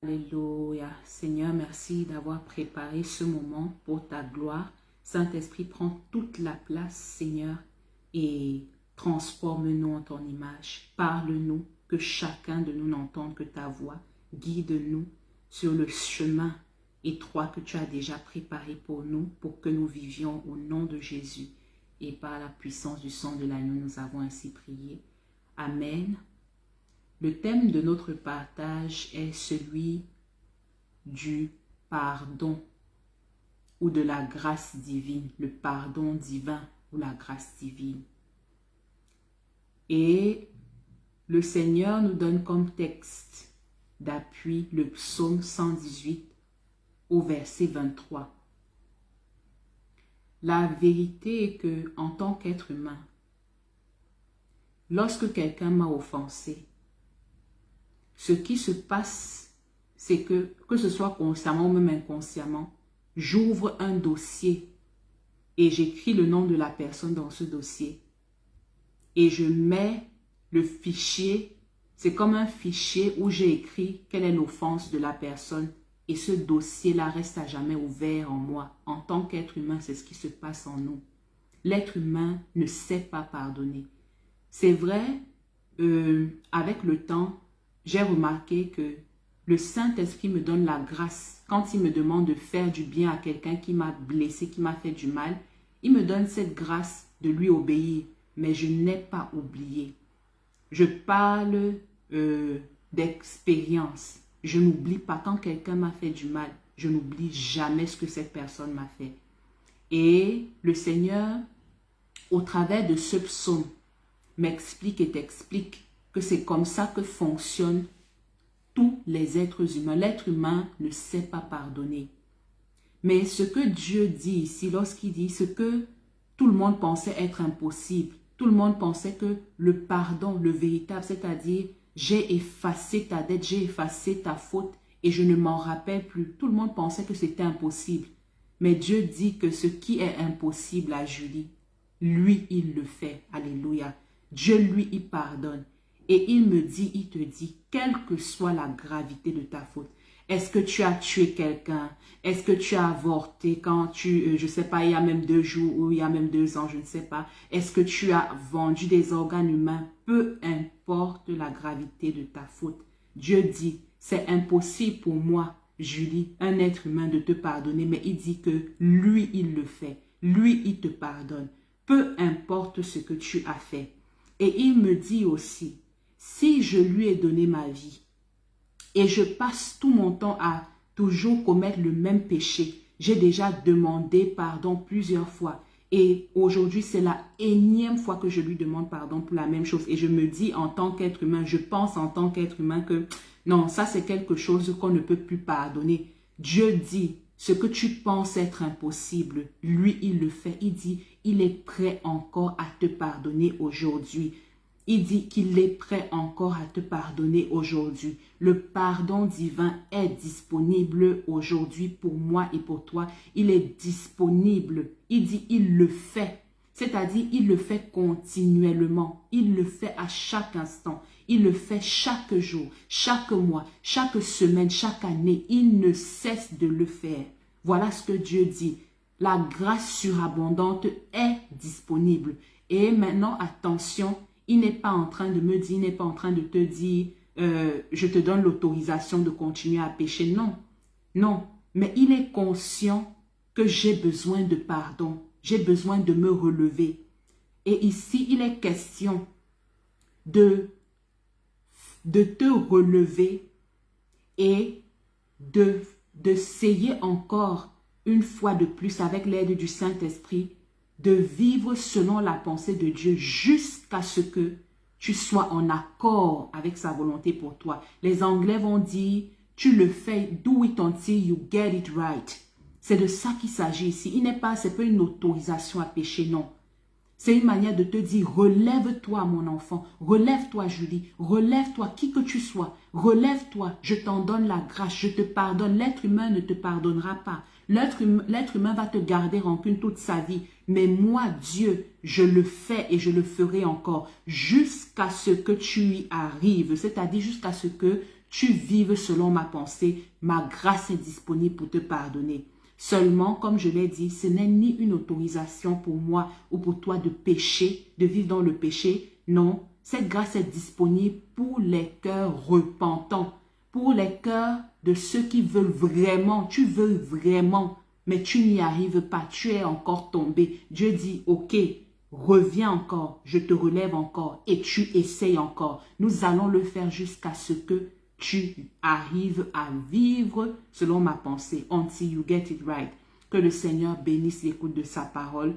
Alléluia. Seigneur, merci d'avoir préparé ce moment pour ta gloire. Saint-Esprit, prends toute la place, Seigneur, et transforme-nous en ton image. Parle-nous, que chacun de nous n'entende que ta voix. Guide-nous sur le chemin étroit que tu as déjà préparé pour nous, pour que nous vivions au nom de Jésus. Et par la puissance du sang de l'agneau, nous avons ainsi prié. Amen. Le thème de notre partage est celui du pardon ou de la grâce divine, le pardon divin ou la grâce divine. Et le Seigneur nous donne comme texte d'appui le psaume 118 au verset 23. La vérité est que, en tant qu'être humain, lorsque quelqu'un m'a offensé, ce qui se passe, c'est que ce soit consciemment ou même inconsciemment, j'ouvre un dossier et j'écris le nom de la personne dans ce dossier. Et je mets le fichier, c'est comme un fichier où j'ai écrit quelle est l'offense de la personne. Et ce dossier-là reste à jamais ouvert en moi. En tant qu'être humain, c'est ce qui se passe en nous. L'être humain ne sait pas pardonner. C'est vrai, avec le temps, j'ai remarqué que le Saint-Esprit me donne la grâce. Quand il me demande de faire du bien à quelqu'un qui m'a blessé, qui m'a fait du mal, il me donne cette grâce de lui obéir. Mais je n'ai pas oublié. Je parle d'expérience. Je n'oublie pas quand quelqu'un m'a fait du mal. Je n'oublie jamais ce que cette personne m'a fait. Et le Seigneur, au travers de ce psaume, m'explique et t'explique que c'est comme ça que fonctionnent tous les êtres humains. L'être humain ne sait pas pardonner. Mais ce que Dieu dit ici, lorsqu'il dit ce que tout le monde pensait être impossible, tout le monde pensait que le pardon, le véritable, c'est-à-dire j'ai effacé ta dette, j'ai effacé ta faute et je ne m'en rappelle plus. Tout le monde pensait que c'était impossible. Mais Dieu dit que ce qui est impossible à Julie, lui, il le fait. Alléluia. Dieu, lui, il pardonne. Et il me dit, il te dit, quelle que soit la gravité de ta faute, est-ce que tu as tué quelqu'un? Est-ce que tu as avorté quand je ne sais pas, il y a même 2 jours ou il y a même 2 ans, je ne sais pas. Est-ce que tu as vendu des organes humains? Peu importe la gravité de ta faute. Dieu dit, c'est impossible pour moi, Julie, un être humain de te pardonner, mais il dit que lui, il le fait. Lui, il te pardonne. Peu importe ce que tu as fait. Et il me dit aussi, si je lui ai donné ma vie et je passe tout mon temps à toujours commettre le même péché, j'ai déjà demandé pardon plusieurs fois et aujourd'hui c'est la énième fois que je lui demande pardon pour la même chose et je me dis en tant qu'être humain, je pense en tant qu'être humain que non, ça c'est quelque chose qu'on ne peut plus pardonner. Dieu dit, ce que tu penses être impossible, lui il le fait, il dit, il est prêt encore à te pardonner aujourd'hui. Il dit qu'il est prêt encore à te pardonner aujourd'hui. Le pardon divin est disponible aujourd'hui pour moi et pour toi. Il est disponible. Il dit, il le fait. C'est-à-dire, il le fait continuellement. Il le fait à chaque instant. Il le fait chaque jour, chaque mois, chaque semaine, chaque année. Il ne cesse de le faire. Voilà ce que Dieu dit. La grâce surabondante est disponible. Et maintenant, attention, il n'est pas en train de me dire, il n'est pas en train de te dire, je te donne l'autorisation de continuer à pécher. Non, non. Mais il est conscient que j'ai besoin de pardon. J'ai besoin de me relever. Et ici, il est question de te relever et d'essayer encore une fois de plus avec l'aide du Saint-Esprit de vivre selon la pensée de Dieu jusqu'à ce que tu sois en accord avec sa volonté pour toi. Les Anglais vont dire, tu le fais, do it until you get it right. C'est de ça qu'il s'agit ici. C'est pas une autorisation à pécher, non. C'est une manière de te dire, relève-toi mon enfant, relève-toi Julie, relève-toi qui que tu sois, relève-toi, je t'en donne la grâce, je te pardonne. L'être humain ne te pardonnera pas. L'être humain va te garder rancune toute sa vie. Mais moi, Dieu, je le fais et je le ferai encore jusqu'à ce que tu y arrives. C'est-à-dire jusqu'à ce que tu vives selon ma pensée, ma grâce est disponible pour te pardonner. Seulement, comme je l'ai dit, ce n'est ni une autorisation pour moi ou pour toi de pécher, de vivre dans le péché. Non, cette grâce est disponible pour les cœurs repentants, pour les cœurs de ceux qui veulent vraiment, tu veux vraiment, mais tu n'y arrives pas, tu es encore tombé. Dieu dit, ok, reviens encore, je te relève encore et tu essayes encore. Nous allons le faire jusqu'à ce que tu arrives à vivre selon ma pensée. Until you get it right. Que le Seigneur bénisse l'écoute de sa parole.